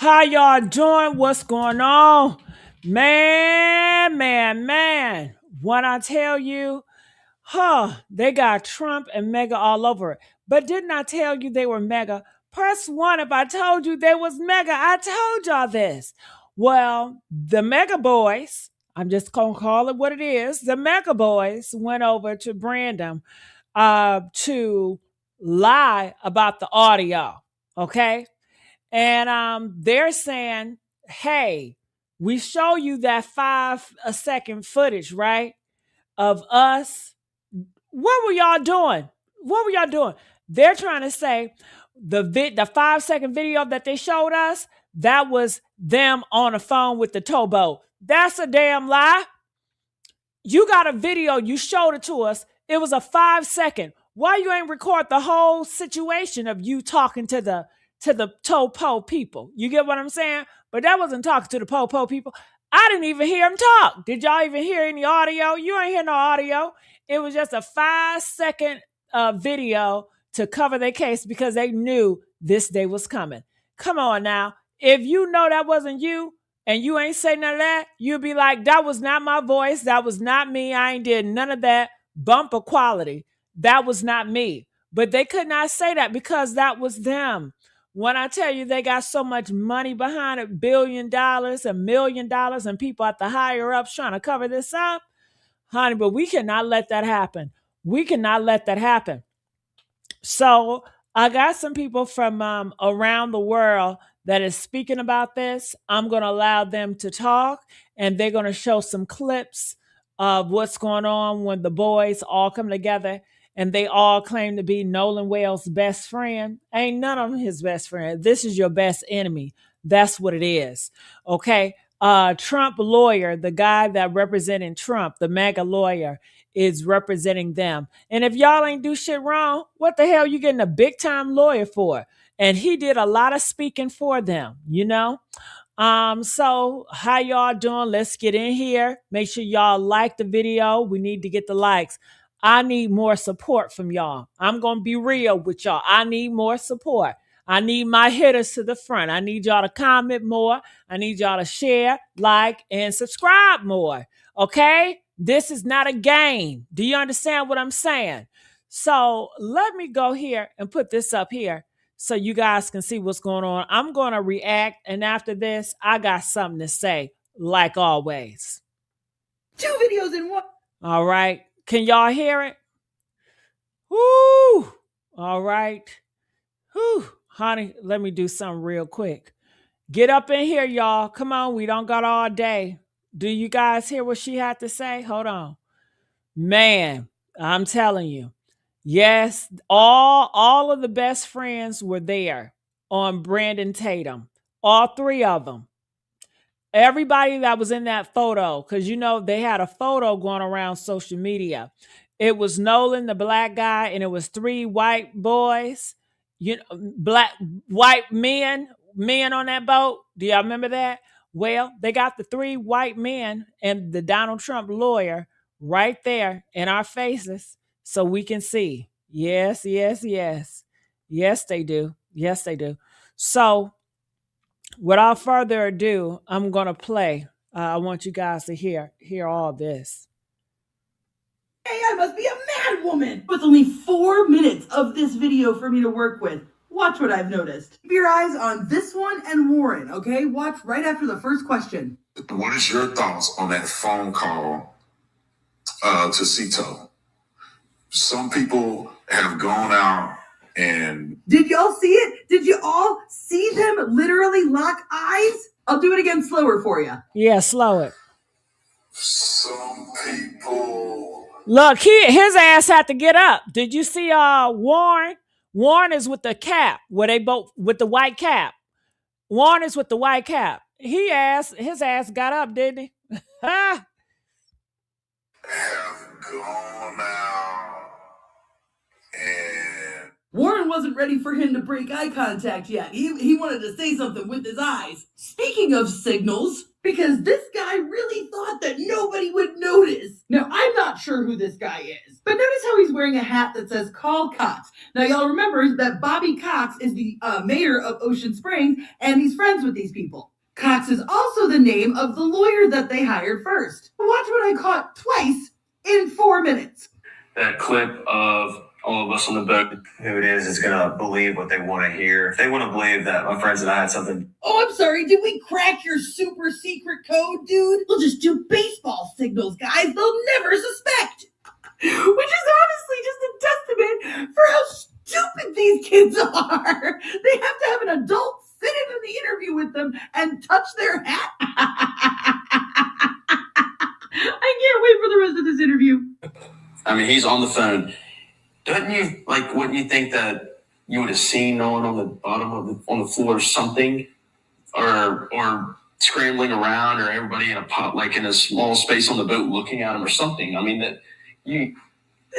How y'all doing? What's going on? Man. When I tell you, they got Trump and Mega all over it. But didn't I tell you they were Mega? Press one if I told you they was Mega. I told y'all this. Well, the Mega Boys, I'm just going to call it what it is. The Mega Boys went over to Brandon to lie about the audio. Okay. And they're saying, hey, we show you that 5 second footage, right? Of us. What were y'all doing? What were y'all doing? They're trying to say the 5 second video that they showed us, that was them on the phone with the towboat. That's a damn lie. You got a video, you showed it to us. It was a 5 second. Why you ain't record the whole situation of you talking to the topo people? You get what I'm saying? But that wasn't talking to the popo people. I didn't even hear him talk. Did y'all even hear any audio? You ain't hear no audio. It was just a 5 second video to cover their case because they knew this day was coming. Come on now. If you know that wasn't you, and you ain't say none of that, you'll be like, that was not my voice. That was not me. I ain't did none of that bumper quality. That was not me. But they could not say that because that was them. When I tell you they got so much money behind it, $1 billion, $1 million, and people at the higher ups trying to cover this up, honey, but we cannot let that happen. We cannot let that happen. So I got some people from around the world that is speaking about this. I'm going to allow them to talk, and they're going to show some clips of what's going on when the boys all come together and they all claim to be Nolan Wells' best friend. Ain't none of them his best friend. This is your best enemy. That's what it is. Okay. Trump lawyer, the guy that representing Trump, the MAGA lawyer, is representing them. And if y'all ain't do shit wrong, what the hell you getting a big time lawyer for? And he did a lot of speaking for them, you know? So how y'all doing? Let's get in here. Make sure y'all like the video. We need to get the likes. I need more support from y'all. I'm going to be real with y'all. I need more support. I need my hitters to the front. I need y'all to comment more. I need y'all to share, like, and subscribe more. Okay? This is not a game. Do you understand what I'm saying? So let me go here and put this up here so you guys can see what's going on. I'm going to react, and after this, I got something to say, like always. 2 videos in one. All right. Can y'all hear it? Woo! All right. Whew. Honey, let me do something real quick. Get up in here, y'all. Come on, we don't got all day. Do you guys hear what she had to say? Hold on. Man, I'm telling you. Yes, all of the best friends were there on Brandon Tatum. All 3 of them. Everybody that was in that photo, because you know they had a photo going around social media. It was Nolan, the black guy, and it was 3 white boys, white men on that boat. Do y'all remember that? Well, they got the 3 white men and the Donald Trump lawyer right there in our faces so we can see. Yes. Yes, they do. Yes, they do. So without further ado, I'm going to play. I want you guys to hear all this. Hey, I must be a mad woman. With only 4 minutes of this video for me to work with. Watch what I've noticed. Keep your eyes on this one and Warren, okay? Watch right after the first question. What is your thoughts on that phone call to Cito? Some people have gone out and... Did y'all see it? Did you all see them literally lock eyes? I'll do it again slower for you. Yeah, slow it. Some people... Look, his ass had to get up. Did you see Warren? Warren is with the cap, where they both with the white cap. Warren is with the white cap. His ass got up, didn't he? have gone out and... Warren wasn't ready for him to break eye contact yet. He wanted to say something with his eyes. Speaking of signals, because this guy really thought that nobody would notice. Now, I'm not sure who this guy is, but notice how he's wearing a hat that says Call Cox. Now, y'all remember that Bobby Cox is the mayor of Ocean Springs, and he's friends with these people. Cox is also the name of the lawyer that they hired first. Watch what I caught twice in 4 minutes. That clip of all of us on the boat. Who it is gonna believe what they want to hear. If they want to believe that my friends and I had something. Oh, I'm sorry. Did we crack your super secret code, dude? We'll just do baseball signals, guys. They'll never suspect. Which is honestly just a testament for how stupid these kids are. They have to have an adult sit in the interview with them and touch their hat. I can't wait for the rest of this interview. I mean, he's on the phone. Wouldn't you think that you would have seen Nolan on the bottom of on the floor or something, or scrambling around, or everybody in a pot, like in a small space on the boat looking at him or something? I mean, that you.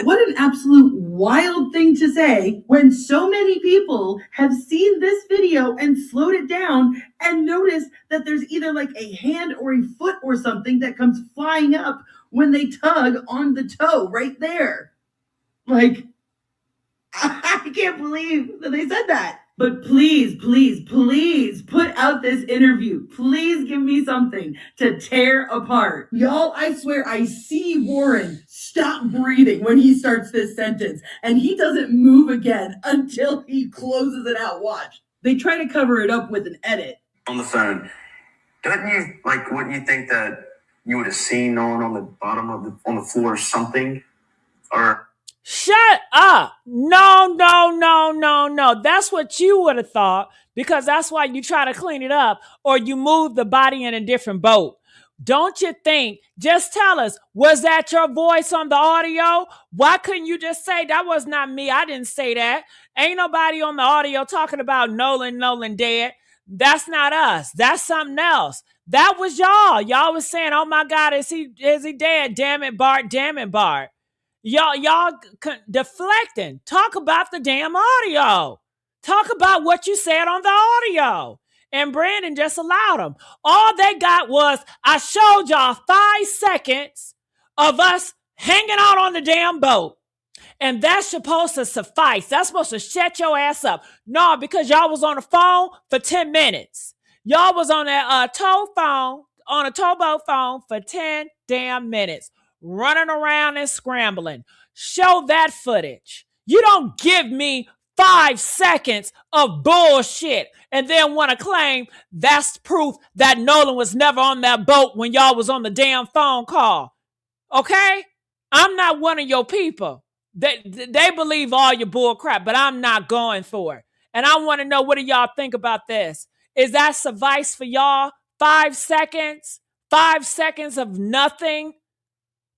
What an absolute wild thing to say when so many people have seen this video and slowed it down and noticed that there's either like a hand or a foot or something that comes flying up when they tug on the toe right there. Like, I can't believe that they said that. But please, please, please put out this interview. Please give me something to tear apart. Y'all, I swear I see Warren stop breathing when he starts this sentence, and he doesn't move again until he closes it out. Watch. They try to cover it up with an edit. On the phone. Wouldn't you think that you would have seen Nolan on the bottom of on the floor or something? Or shut up. No. That's what you would have thought, because that's why you try to clean it up, or you move the body in a different boat. Don't you think? Just tell us, was that your voice on the audio? Why couldn't you just say, that was not me? I didn't say that. Ain't nobody on the audio talking about Nolan dead. That's not us. That's something else. That was y'all. Y'all was saying, oh my God, is he dead? Damn it, Bart. Y'all deflecting. Talk about the damn audio. Talk about what you said on the audio. And Brandon just allowed them. All they got was, I showed y'all 5 seconds of us hanging out on the damn boat. And that's supposed to suffice. That's supposed to shut your ass up. No, because y'all was on the phone for 10 minutes. Y'all was on that towboat phone for 10 damn minutes. Running around and scrambling. Show that footage. You don't give me 5 seconds of bullshit and then want to claim that's proof that Nolan was never on that boat when y'all was on the damn phone call. Okay? I'm not one of your people. They believe all your bull crap, but I'm not going for it. And I want to know, what do y'all think about this? Is that suffice for y'all? 5 seconds? 5 seconds of nothing?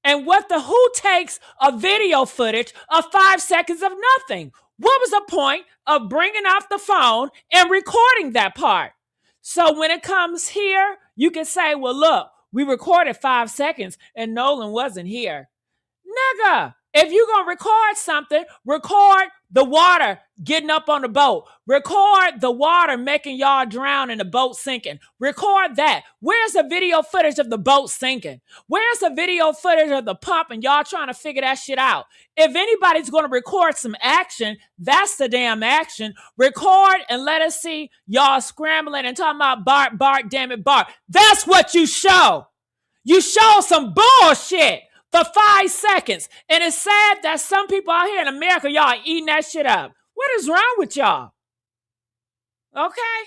And who takes a video footage of 5 seconds of nothing? What was the point of bringing out the phone and recording that part? So when it comes here, you can say, well, look, we recorded 5 seconds and Nolan wasn't here. Nigga, if you're going to record something, record the water getting up on the boat. Record the water making y'all drown and the boat sinking. Record that. Where's the video footage of the boat sinking? Where's the video footage of the pump and y'all trying to figure that shit out? If anybody's going to record some action, that's the damn action. Record and let us see y'all scrambling and talking about Bart, damn it, Bart. That's what you show. You show some bullshit for 5 seconds. And it's sad that some people out here in America, y'all are eating that shit up. What is wrong with y'all? Okay?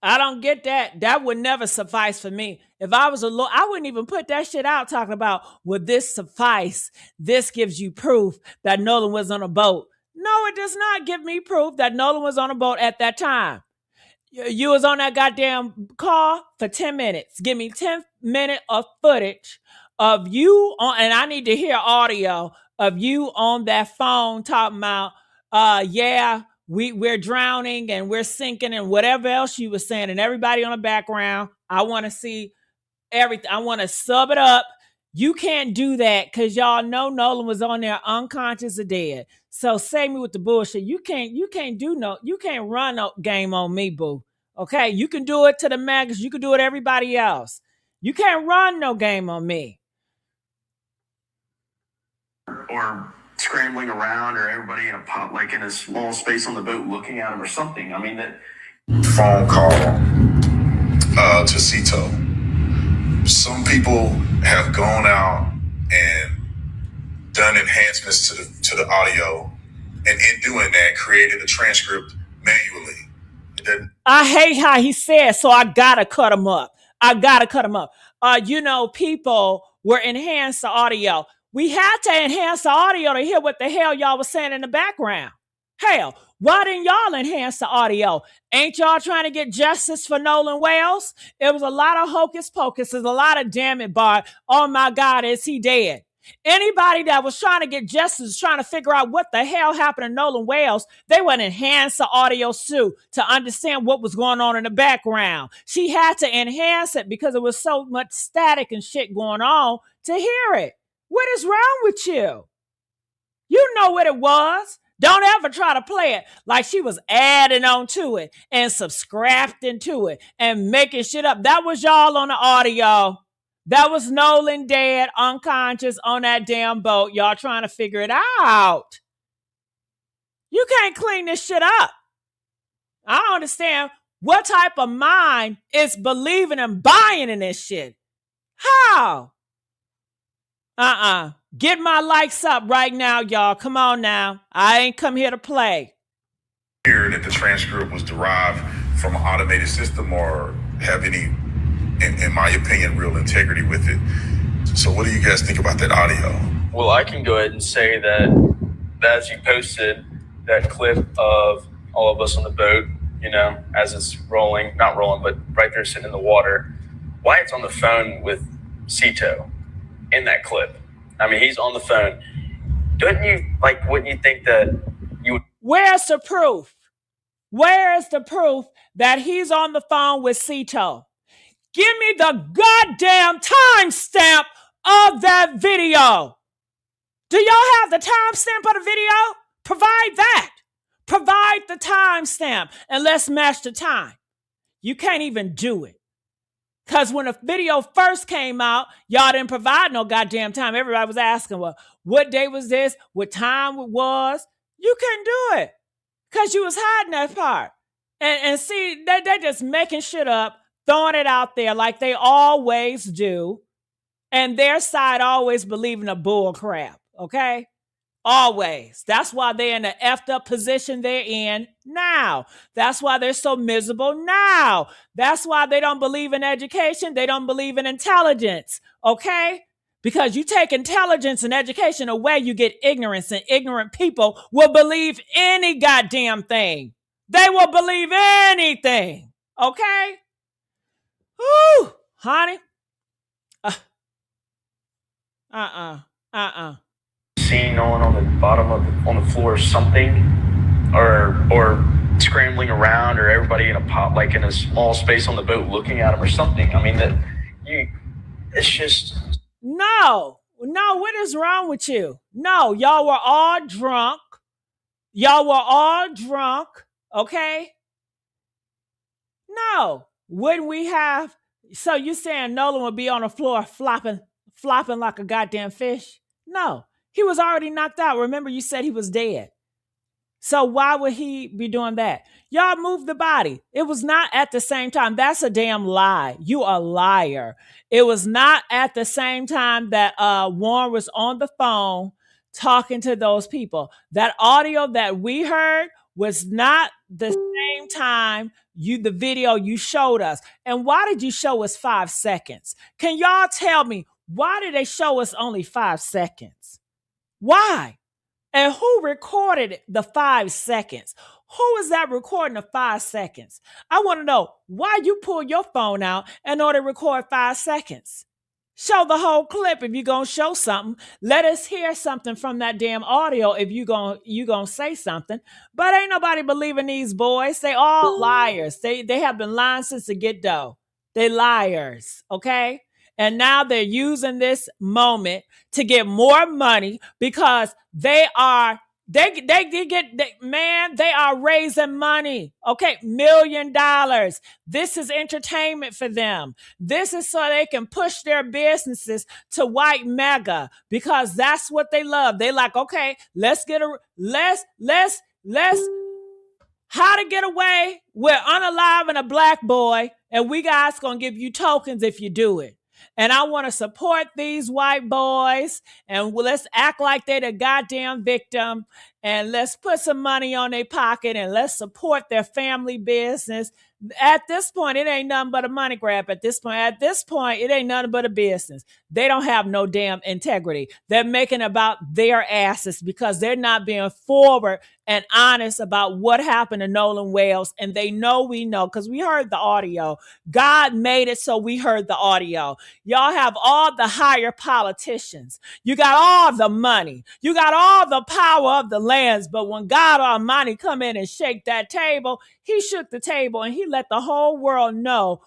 I don't get that. That would never suffice for me. If I was a lawyer, I wouldn't even put that shit out talking about, would this suffice? This gives you proof that Nolan was on a boat. No, it does not give me proof that Nolan was on a boat at that time. You was on that goddamn call for 10 minutes. Give me 10 minutes of footage of you on, and I need to hear audio of you on that phone talking about, we're drowning and we're sinking and whatever else you were saying, and everybody on the background. I want to see everything. I want to sub it up. You can't do that because y'all know Nolan was on there unconscious or dead. So save me with the bullshit. You can't run no game on me, boo. Okay, you can do it to the Megas. You can do it to everybody else. You can't run no game on me. Or scrambling around, or everybody in a pot, like in a small space on the boat looking at him or something. I mean, that phone call to Cito. Some people have gone out and done enhancements to the audio, and in doing that, created a transcript manually. I hate how he said, so I gotta cut him up. I gotta cut him up. People were enhanced the audio. We had to enhance the audio to hear what the hell y'all was saying in the background. Hell, why didn't y'all enhance the audio? Ain't y'all trying to get justice for Nolan Wells? It was a lot of hocus pocus. There's a lot of damn it, Bart. Oh my God, is he dead? Anybody that was trying to get justice, trying to figure out what the hell happened to Nolan Wells, they would enhance the audio too to understand what was going on in the background. She had to enhance it because there was so much static and shit going on to hear it. What is wrong with you? You know what it was. Don't ever try to play it like she was adding on to it and subscribing to it and making shit up. That was y'all on the audio. That was Nolan dead, unconscious on that damn boat. Y'all trying to figure it out. You can't clean this shit up. I don't understand what type of mind is believing and buying in this shit. How? Get my likes up right now, y'all. Come on now. I ain't come here to play. Here that the transcript was derived from an automated system or have any, in my opinion, real integrity with it. So what do you guys think about that audio? Well, I can go ahead and say that as you posted that clip of all of us on the boat, as it's rolling, not rolling, but right there sitting in the water, Wyatt's on the phone with Cito in that clip. I mean, he's on the phone. Wouldn't you think that you would... Where's the proof? Where is the proof that he's on the phone with Cito? Give me the goddamn timestamp of that video. Do y'all have the timestamp of the video? Provide that. Provide the timestamp and let's match the time. You can't even do it. Because when the video first came out, y'all didn't provide no goddamn time. Everybody was asking, well, what day was this? What time it was? You couldn't do it because you was hiding that part. And see, they're just making shit up, throwing it out there like they always do. And their side always believing a bull crap, okay? Always. That's why they're in the effed up position they're in now. That's why they're so miserable now. That's why they don't believe in education. They don't believe in intelligence. Okay? Because you take intelligence and education away, you get ignorance, and ignorant people will believe any goddamn thing. They will believe anything. Okay? Whew, honey. Seeing no one on the bottom on the floor or something, or scrambling around, or everybody in a pot, like in a small space on the boat looking at him or something. I mean, it's just... No, what is wrong with you? No, y'all were all drunk. Okay? No, wouldn't we have... So you saying Nolan would be on the floor flopping like a goddamn fish? No. He was already knocked out. Remember, you said he was dead. So why would he be doing that? Y'all moved the body. It was not at the same time. That's a damn lie. You a liar. It was not at the same time that Warren was on the phone talking to those people. That audio that we heard was not the same time the video you showed us. And why did you show us 5 seconds? Can y'all tell me, why did they show us only 5 seconds? Why? And who recorded the 5 seconds? Who is that recording the 5 seconds? I want to know why you pull your phone out in order to record 5 seconds. Show the whole clip if you're going to show something. Let us hear something from that damn audio if you gonna say something. But ain't nobody believing these boys. They all liars. They have been lying since the get-go. They liars, okay? And now they're using this moment to get more money because they are Man, they are raising money. Okay, $1 million. This is entertainment for them. This is so they can push their businesses to white mega because that's what they love. They like, okay, let's how to get away with unaliving a black boy, and we guys gonna give you tokens if you do it. And I want to support these white boys, and let's act like they're the goddamn victim, and let's put some money on their pocket, and let's support their family business. At this point, it ain't nothing but a money grab. At this point, it ain't nothing but a business. They don't have no damn integrity. They're making about their asses because they're not being forward and honest about what happened to Nolan Wells. And they know we know because we heard the audio. God made it so we heard the audio. Y'all have all the higher politicians. You got all the money. You got all the power of the lands. But when God Almighty come in and shake that table, he shook the table and he let the whole world know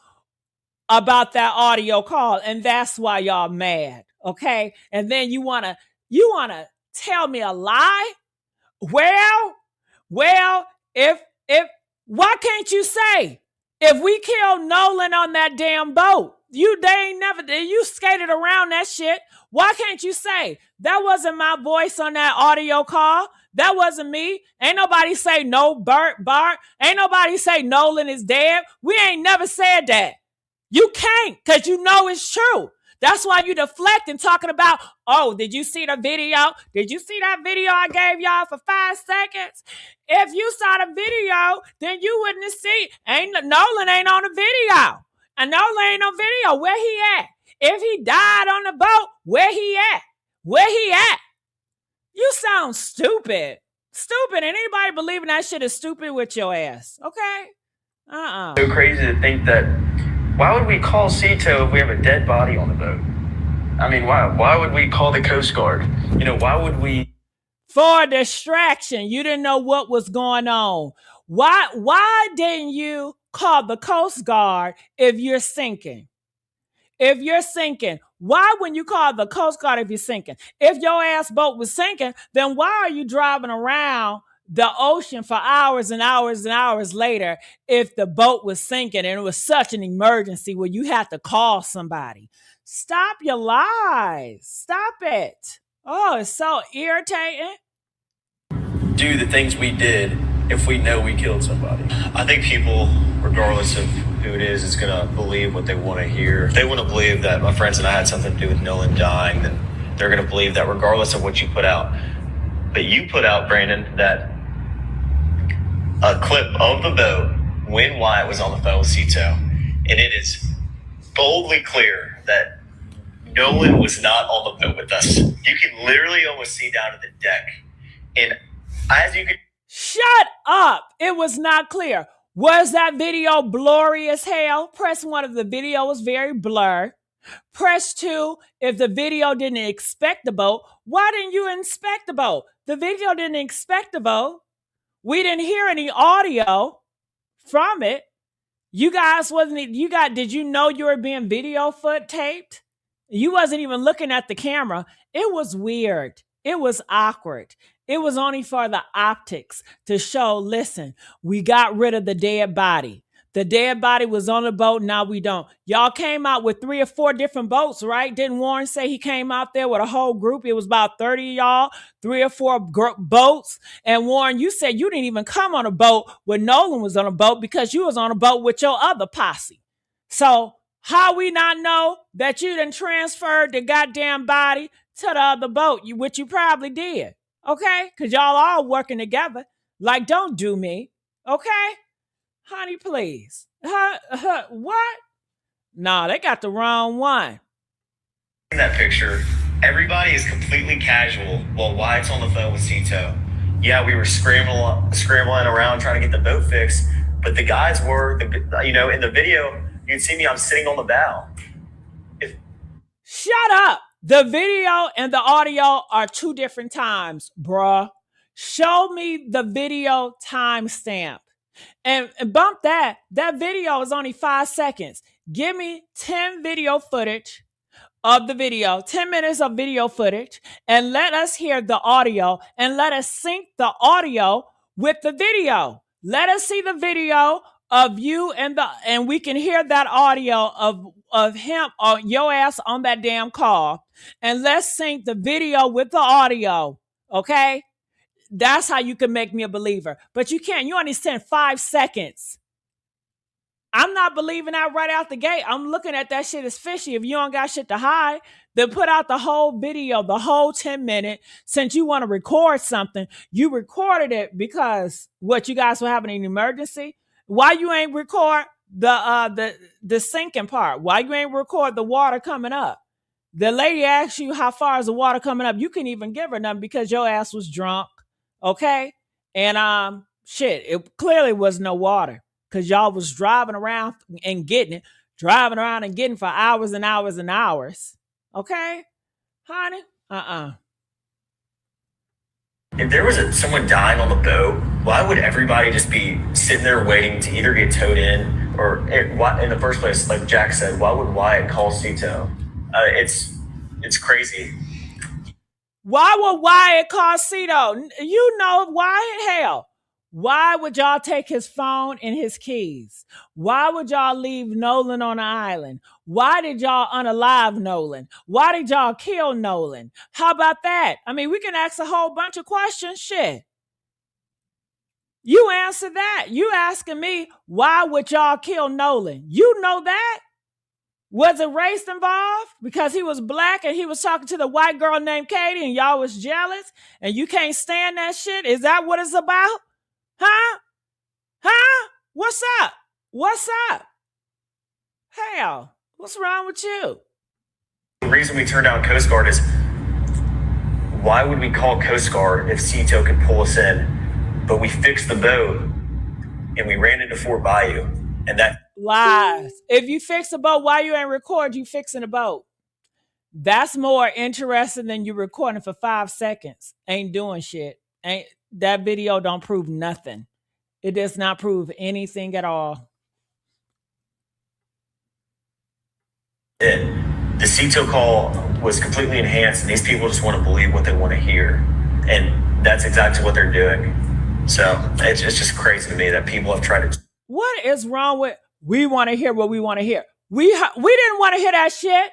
about that audio call. And that's why y'all mad. Okay. And then you want to tell me a lie? Well, if why can't you say if we killed Nolan on that damn boat, you skated around that shit. Why can't you say that wasn't my voice on that audio call? That wasn't me. Ain't nobody say no Bart. Ain't nobody say Nolan is dead. We ain't never said that. You can't because you know it's true. That's why you deflecting talking about, oh, did you see the video? Did you see that video I gave y'all for 5 seconds? If you saw the video, then you wouldn't have seen. Nolan ain't on the video. And Nolan ain't on video. Where he at? If he died on the boat, where he at? Where he at? You sound stupid. Stupid. And anybody believing that shit is stupid with your ass. Okay? So crazy to think that, why would we call Cito if we have a dead body on the boat? I mean, why would we call the Coast Guard? Why would we? For distraction. You didn't know what was going on. Why didn't you call the Coast Guard if you're sinking? If you're sinking, why wouldn't you call the Coast Guard if you're sinking? If your ass boat was sinking, then why are you driving around the ocean for hours and hours and hours later if the boat was sinking and it was such an emergency where you had to call somebody? Stop your lies. Stop it. Oh, it's so irritating. Do the things we did if we know we killed somebody? I think people, regardless of who it is going to believe what they want to hear. If they want to believe that my friends and I had something to do with Nolan dying, then they're going to believe that regardless of what you put out. But you put out, Brandon, that a clip of the boat when Wyatt was on the phone with Cito, and it is boldly clear that Nolan was not on the boat with us. You can literally almost see down to the deck. And as you can... Shut up! It was not clear. Was that video blurry as hell? Press 1 if the video was very blurred. Press 2 if the video didn't expect the boat. Why didn't you inspect the boat? The video didn't expect the boat. We didn't hear any audio from it. Did you know you were being video foot taped? You wasn't even looking at the camera. It was weird. It was awkward. It was only for the optics to show, listen, we got rid of the dead body. The dead body was on the boat. Now we don't. Y'all came out with 3 or 4 different boats, right? Didn't Warren say he came out there with a whole group? It was about 30 of y'all, 3 or 4 boats. And Warren, you said you didn't even come on a boat when Nolan was on a boat because you was on a boat with your other posse. So how we not know that you done transferred the goddamn body to the other boat, which you probably did. Okay? Because y'all all working together. Like, don't do me. Okay? Honey, please. What? No, they got the wrong one. In that picture, everybody is completely casual while Wyatt's on the phone with Cito. Yeah, we were scrambling around trying to get the boat fixed, but the guys were, in the video, you can see me, I'm sitting on the bow. Shut up. The video and the audio are 2 different times, bruh. Show me the video timestamp. And bump that. That video is only 5 seconds. Give me 10 video footage of the video, 10 minutes of video footage, and let us hear the audio and let us sync the audio with the video. Let us see the video of you and we can hear that audio of him or your ass on that damn call, and let's sync the video with the audio. Okay? That's how you can make me a believer. But you can't. You only sent 5 seconds. I'm not believing that right out the gate. I'm looking at that shit as fishy. If you don't got shit to hide, then put out the whole video, the whole 10-minute. Since you want to record something, you recorded it because what, you guys were having an emergency? Why you ain't record the sinking part? Why you ain't record the water coming up? The lady asked you how far is the water coming up. You couldn't even give her nothing because your ass was drunk. Okay? And shit, it clearly was no water. Because y'all was driving around and getting for hours and hours and hours. Okay? Honey? If there was someone dying on the boat, why would everybody just be sitting there waiting to either get towed in or in the first place, like Jack said, why would Wyatt call Cito? It's crazy. Why would Wyatt call Cito? You know Wyatt? Hell. Why would y'all take his phone and his keys? Why would y'all leave Nolan on the island? Why did y'all unalive Nolan? Why did y'all kill Nolan? How about that? I mean, we can ask a whole bunch of questions. Shit. You answer that. You asking me, why would y'all kill Nolan? You know that? Was it race involved? Because he was black and he was talking to the white girl named Katie and y'all was jealous and you can't stand that shit? Is that what it's about? Huh? What's up? What's up? Hell, what's wrong with you? The reason we turned down Coast Guard is, why would we call Coast Guard if Cito could pull us in? But we fixed the boat and we ran into Fort Bayou. And that lies. If you fix a boat, why you ain't record you fixing a boat? That's more interesting than you recording for 5 seconds. Ain't doing shit. That video don't prove nothing. It does not prove anything at all. The Cito call was completely enhanced, and these people just want to believe what they want to hear. And that's exactly what they're doing. So it's just crazy to me that people have tried to... What is wrong with, we want to hear what we want to hear? We didn't want to hear that shit.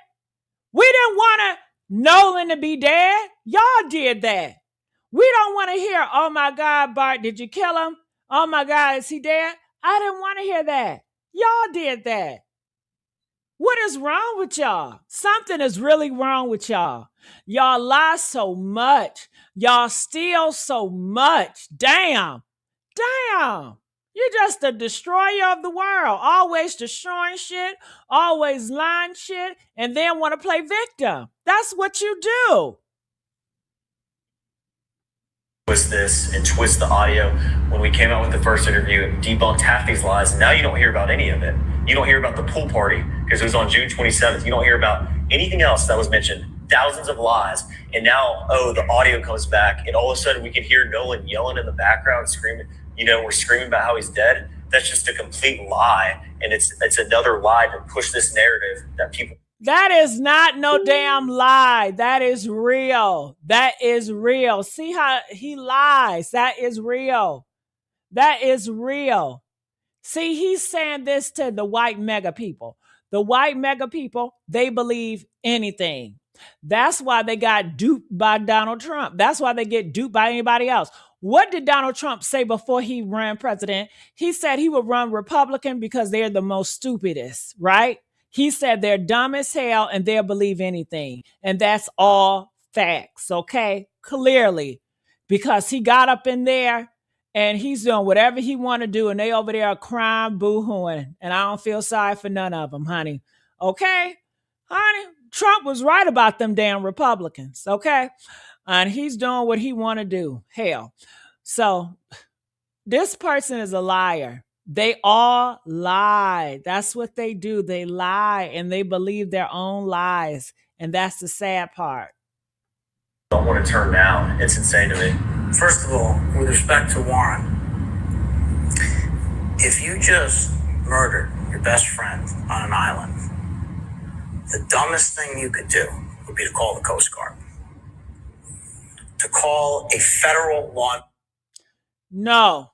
We didn't want Nolan to be dead. Y'all did that. We don't want to hear, oh my God, Bart, did you kill him? Oh my God, is he dead? I didn't want to hear that. Y'all did that. What is wrong with y'all? Something is really wrong with y'all. Y'all lie so much. Y'all steal so much. Damn. You're just a destroyer of the world. Always destroying shit, always lying shit, and then want to play victim. That's what you do. Twist this and twist the audio. When we came out with the first interview, it debunked half these lies. And now you don't hear about any of it. You don't hear about the pool party because it was on June 27th. You don't hear about anything else that was mentioned. Thousands of lies. And now, the audio comes back, and all of a sudden we can hear Nolan yelling in the background, screaming. We're screaming about how he's dead. That's just a complete lie. And it's another lie to push this narrative that people... That is not no damn lie. That is real. That is real. See how he lies. That is real. That is real. See, he's saying this to the white mega people. The white mega people, they believe anything. That's why they got duped by Donald Trump. That's why they get duped by anybody else. What did Donald Trump say before he ran president? He said he would run Republican because they're the most stupidest, right? He said they're dumb as hell and they'll believe anything. And that's all facts, okay? Clearly. Because he got up in there and he's doing whatever he want to do and they over there crying, boo-hooing. And I don't feel sorry for none of them, honey. Okay? Honey, Trump was right about them damn Republicans, okay? And he's doing what he want to do. Hell. So this person is a liar. They all lie. That's what they do. They lie and they believe their own lies. And that's the sad part. Don't want to turn down. It's insane to me. First of all, with respect to Warren, if you just murdered your best friend on an island The dumbest thing you could do would be to call the Coast Guard. To call a federal law. No.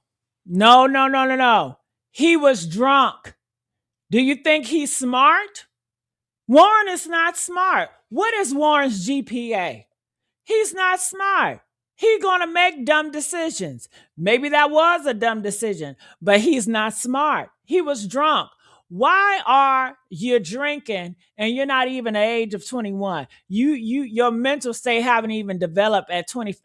He was drunk. Do you think he's smart? Warren is not smart. What is Warren's GPA? He's not smart. He's going to make dumb decisions. Maybe that was a dumb decision, but he's not smart. He was drunk. Why are you drinking and you're not even the age of 21? Your mental state haven't even developed at 20.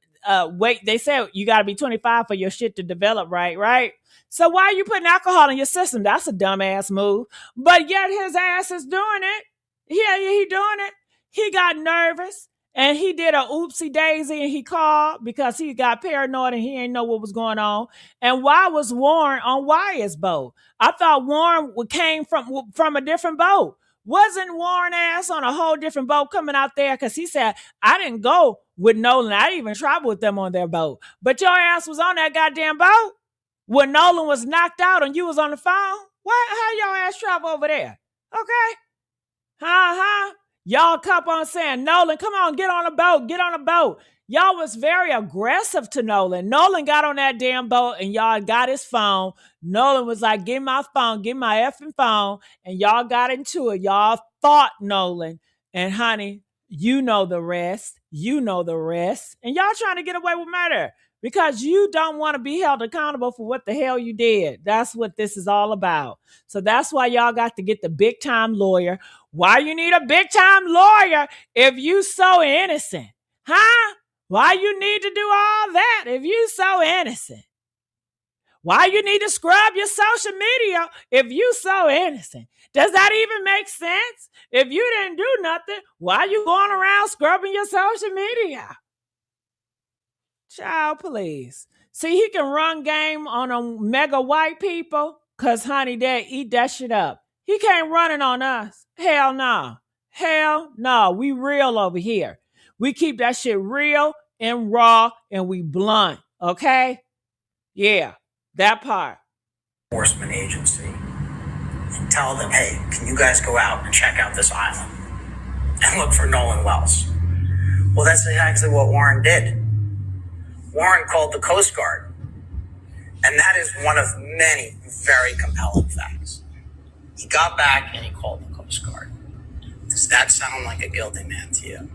They say you got to be 25 for your shit to develop, right? So why are you putting alcohol in your system? That's a dumbass move. But yet his ass is doing it. Yeah, he doing it. He got nervous and he did a oopsie daisy and he called because he got paranoid and he ain't know what was going on. And why was Warren on Wyatt's boat? I thought Warren came from a different boat. Wasn't Warren ass on a whole different boat coming out there? Because he said, I didn't go with Nolan. I didn't even travel with them on their boat. But your ass was on that goddamn boat when Nolan was knocked out and you was on the phone. How your ass travel over there? Okay. Y'all kept on saying, Nolan, come on, get on a boat. Y'all was very aggressive to Nolan. Nolan got on that damn boat and y'all got his phone. Nolan was like, give my phone, give my effing phone. And y'all got into it. Y'all fought Nolan. And honey, you know the rest. And y'all trying to get away with murder because you don't want to be held accountable for what the hell you did. That's what this is all about. So that's why y'all got to get the big time lawyer. Why you need a big time lawyer if you so innocent? Why you need to do all that if you so innocent? Why you need to scrub your social media if you so innocent? Does that even make sense? If you didn't do nothing, why you going around scrubbing your social media? Child, please. See, he can run game on a mega white people because, honey, they eat that shit up. He can't run it on us. Hell no. We real over here. We keep that shit real and raw and we blunt. Okay? Yeah, that part. Enforcement agency and tell them, hey, can you guys go out and check out this island and look for Nolan Wells? Well, that's exactly what Warren did. Warren called the Coast Guard. And that is one of many very compelling facts. He got back and he called the Coast Guard. Does that sound like a guilty man to you?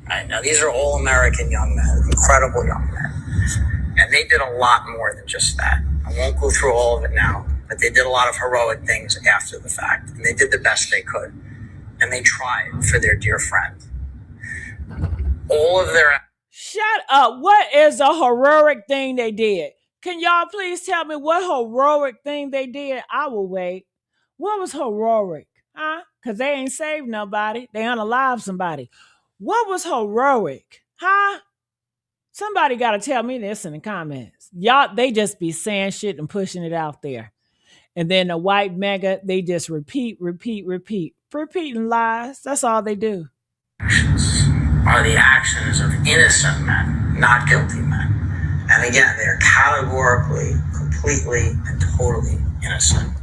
Right, now, these are all American young men, incredible young men. And they did a lot more than just that. I won't go through all of it now, but they did a lot of heroic things after the fact. And they did the best they could. And they tried for their dear friend. All of their... Shut up. What is a heroic thing they did? Can y'all please tell me what heroic thing they did? I will wait. What was heroic? Because they ain't saved nobody. They unalived somebody. What was heroic? Somebody got to tell me this in the comments. Y'all, they just be saying shit and pushing it out there. And then the white mega, they just repeating lies. That's all they do. Are the actions of innocent men, not guilty men. And again, they're categorically, completely, and totally innocent.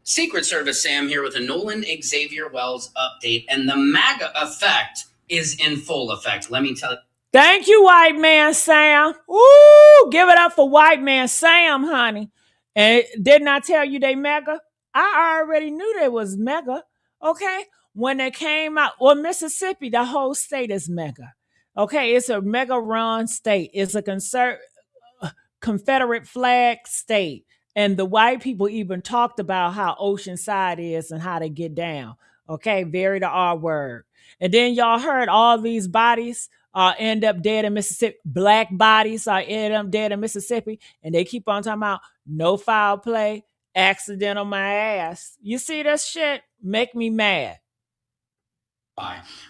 Secret Service Sam here with a Nolan Xavier Wells update, and the MAGA effect is in full effect. Let me tell you. Thank you, white man Sam. Ooh, give it up for white man Sam, honey. And didn't I tell you they mega? I already knew they was mega, okay? When they came out, well, Mississippi, the whole state is mega. Okay, it's a mega run state. It's a Confederate flag state. And the white people even talked about how Oceanside is and how they get down. Okay, very the R word. And then y'all heard all these bodies end up dead in Mississippi. Black bodies end up dead in Mississippi. And they keep on talking about no foul play, accident on my ass. You see this shit? Make me mad.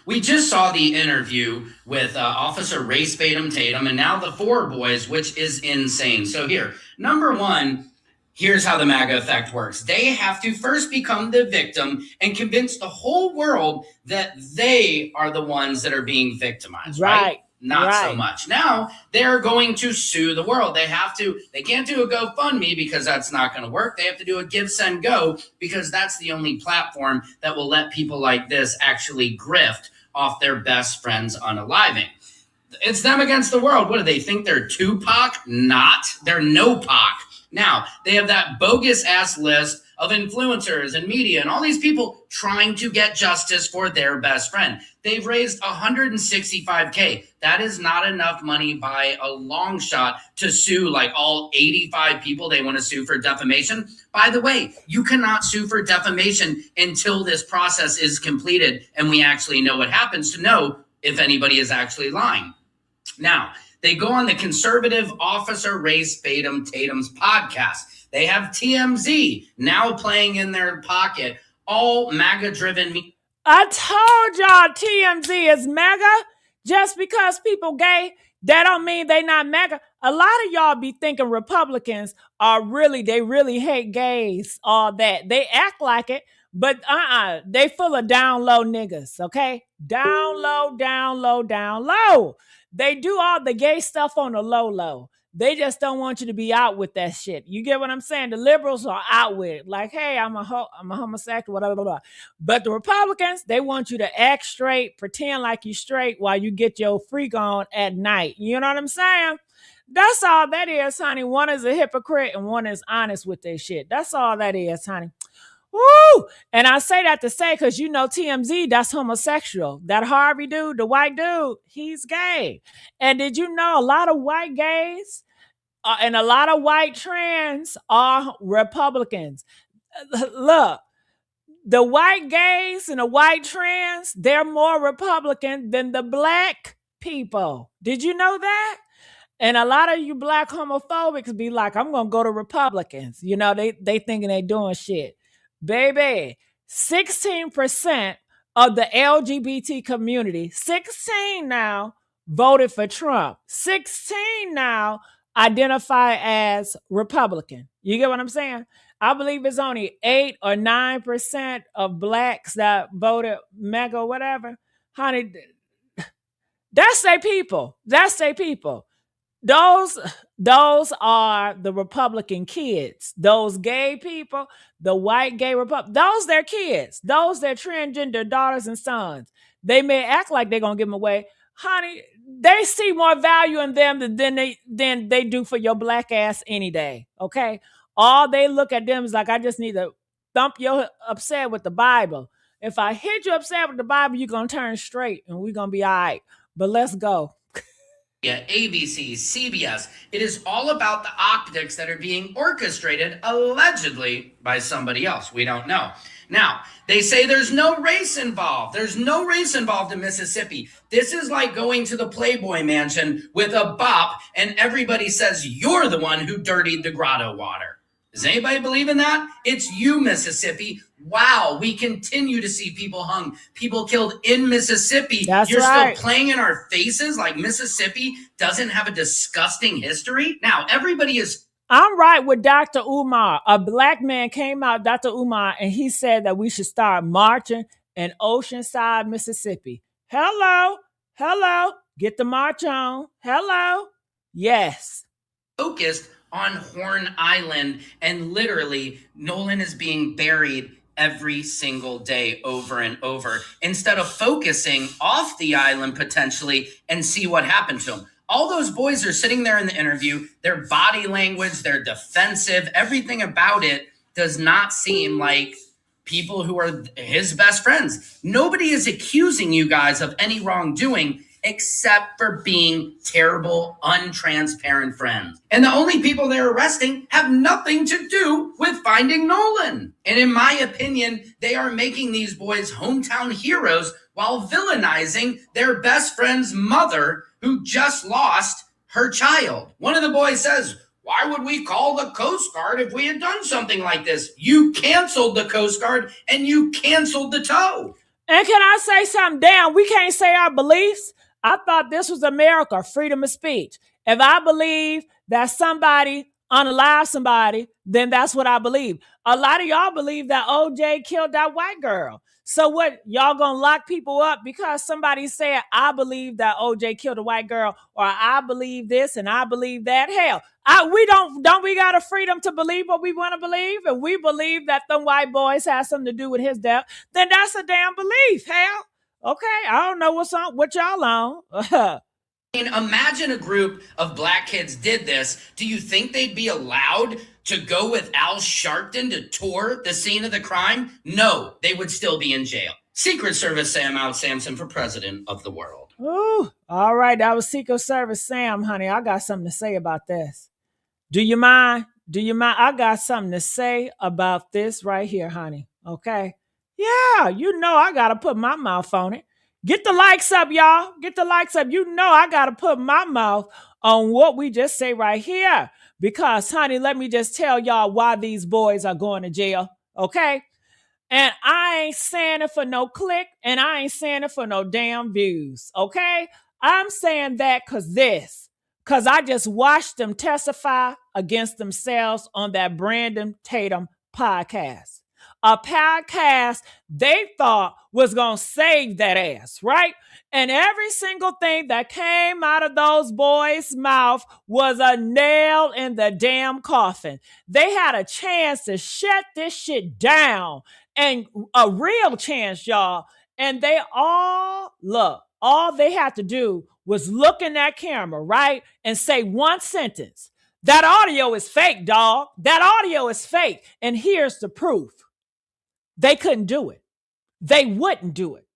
We just saw the interview with Officer Tatum and now the four boys, which is insane. So here, number one, here's how the MAGA effect works. They have to first become the victim and convince the whole world that they are the ones that are being victimized, right? not so Right. much. Now they're going to sue the world. They can't do a GoFundMe because that's not going to work. They have to do a Give, Send, Go because that's the only platform that will let people like this actually grift off their best friends unaliving. It's them against the world. What do they think? They're Tupac? Not. They're no Pac. Now, they have that bogus ass list of influencers and media and all these people trying to get justice for their best friend. They've raised $165K. That is not enough money by a long shot to sue like all 85 people they want to sue for defamation. By the way, you cannot sue for defamation until this process is completed and we actually know what happens to know if anybody is actually lying. Now, they go on the conservative Officer Tatum's podcast. They have TMZ now playing in their pocket, all MAGA-driven. I told y'all TMZ is MAGA. Just because people gay, that don't mean they not MAGA. A lot of y'all be thinking Republicans they really hate gays, all that. They act like it, but they full of down low niggas, okay? Down low. They do all the gay stuff on the low. They just don't want you to be out with that shit. You get what I'm saying? The liberals are out with it. Like, hey, I'm a homosexual, blah, blah, blah. But the Republicans, they want you to act straight, pretend like you straight while you get your freak on at night. You know what I'm saying? That's all that is, honey. One is a hypocrite and one is honest with their shit. That's all that is, honey. Woo! And I say that to say, because you know TMZ, that's homosexual. That Harvey dude, the white dude, he's gay. And did you know a lot of white gays and a lot of white trans are Republicans? Look, the white gays and the white trans, they're more Republican than the black people. Did you know that? And a lot of you black homophobics be like, I'm going to go to Republicans. You know, they thinking they doing shit. Baby, 16% of the LGBT community, 16 now, voted for Trump. 16 now identify as Republican. You get what I'm saying? I believe it's only 8 or 9% of blacks that voted MAGA or whatever. Honey, that's their people. That's their people. Those are the Republican kids. Those gay people, the white gay those their kids. Those their transgender daughters and sons. They may act like they're gonna give them away. Honey, they see more value in them than they do for your black ass any day. Okay? All they look at them is like, I just need to thump you upset with the Bible. If I hit you upset with the Bible, you're gonna turn straight and we're gonna be all right. But let's go. Yeah, ABC, CBS. It is all about the optics that are being orchestrated allegedly by somebody else. We don't know. Now, they say there's no race involved. There's no race involved in Mississippi. This is like going to the Playboy Mansion with a bop and everybody says you're the one who dirtied the grotto water. Does anybody believe in that? It's you, Mississippi. Wow, we continue to see people hung, people killed in Mississippi. That's You're right. still playing in our faces like Mississippi doesn't have a disgusting history. Now, everybody is... I'm right with Dr. Umar. A black man came out, Dr. Umar, and he said that we should start marching in Oceanside, Mississippi. Hello. Get the march on. Hello. Yes. Focused on Horn Island, and literally Nolan is being buried every single day over and over instead of focusing off the island potentially and see what happened to him. All those boys are sitting there in the interview, their body language, their defensive, everything about it does not seem like people who are his best friends. Nobody is accusing you guys of any wrongdoing except for being terrible, untransparent friends. And the only people they're arresting have nothing to do with finding Nolan. And in my opinion, they are making these boys hometown heroes while villainizing their best friend's mother who just lost her child. One of the boys says, why would we call the Coast Guard if we had done something like this? You canceled the Coast Guard and you canceled the tow. And can I say something? Damn, we can't say our beliefs. I thought this was America, freedom of speech. If I believe that somebody unalive somebody, then that's what I believe. A lot of y'all believe that OJ killed that white girl. So what, y'all gonna lock people up because somebody said, I believe that OJ killed a white girl, or I believe this and I believe that? Hell, we don't we got a freedom to believe what we want to believe? And we believe that them white boys have something to do with his death, then that's a damn belief. Hell, okay, I don't know what y'all on. Imagine a group of black kids did this. Do you think they'd be allowed to go with Al Sharpton to tour the scene of the crime? No, they would still be in jail. Secret Service Sam Out Samson for president of the world. Ooh, all right, that was Secret Service Sam, honey. I got something to say about this. Do you mind? I got something to say about this right here, honey. Okay? Yeah, you know I got to put my mouth on it. Get the likes up, y'all. Get the likes up. You know I got to put my mouth on what we just say right here. Because, honey, let me just tell y'all why these boys are going to jail. Okay? And I ain't saying it for no click, and I ain't saying it for no damn views. Okay? I'm saying that because I just watched them testify against themselves on that Brandon Tatum podcast. A podcast they thought was going to save that ass, right? And every single thing that came out of those boys' mouth was a nail in the damn coffin. They had a chance to shut this shit down, and a real chance, y'all. And they all they had to do was look in that camera, right? And say one sentence. That audio is fake, dog. That audio is fake. And here's the proof. They couldn't do it. They wouldn't do it.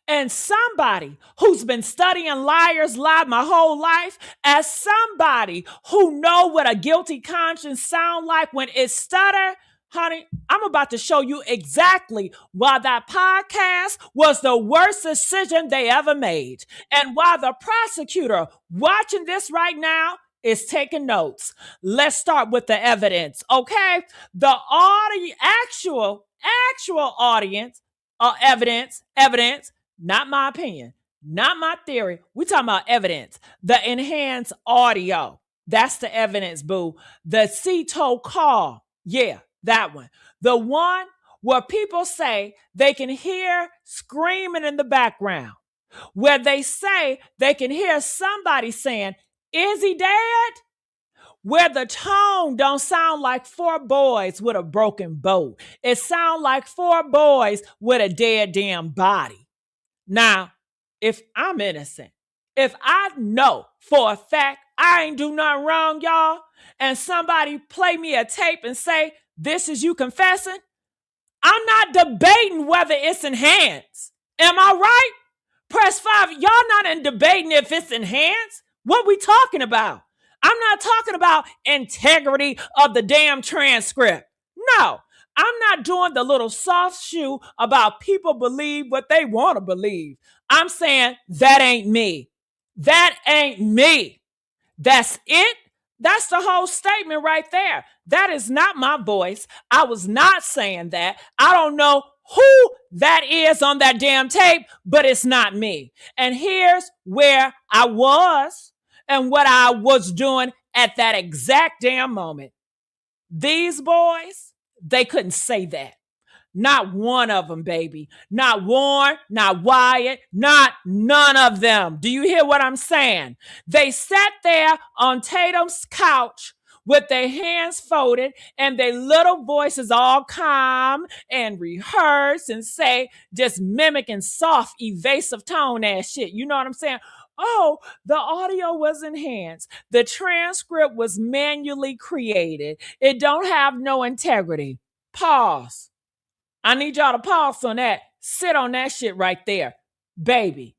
And somebody who's been studying Liars Lie my whole life, as somebody who know what a guilty conscience sound like when it stutter, honey, I'm about to show you exactly why that podcast was the worst decision they ever made, and why the prosecutor watching this right now is taking notes. Let's start with the evidence, okay? The actual audience, evidence, not my opinion, not my theory. We're talking about evidence. The enhanced audio, that's the evidence, boo. The CTO call, yeah, that one. The one where people say they can hear screaming in the background, where they say they can hear somebody saying, is he dead? Where the tone don't sound like four boys with a broken boat. It sound like four boys with a dead damn body. Now, if I'm innocent, if I know for a fact I ain't do nothing wrong, y'all, and somebody play me a tape and say, this is you confessing, I'm not debating whether it's enhanced. Am I right? Press 5, y'all not in debating if it's enhanced. What we talking about? I'm not talking about integrity of the damn transcript. No, I'm not doing the little soft shoe about people believe what they want to believe. I'm saying that ain't me. That ain't me. That's it. That's the whole statement right there. That is not my voice. I was not saying that. I don't know who that is on that damn tape, but it's not me. And here's where I was and what I was doing at that exact damn moment. These boys, they couldn't say that. Not one of them, baby. Not Warren, not Wyatt, not none of them. Do you hear what I'm saying? They sat there on Tatum's couch with their hands folded and their little voices all calm and rehearse and say, just mimicking soft, evasive tone ass shit. You know what I'm saying? Oh, the audio was enhanced. The transcript was manually created. It don't have no integrity. Pause. I need y'all to pause on that. Sit on that shit right there. Baby,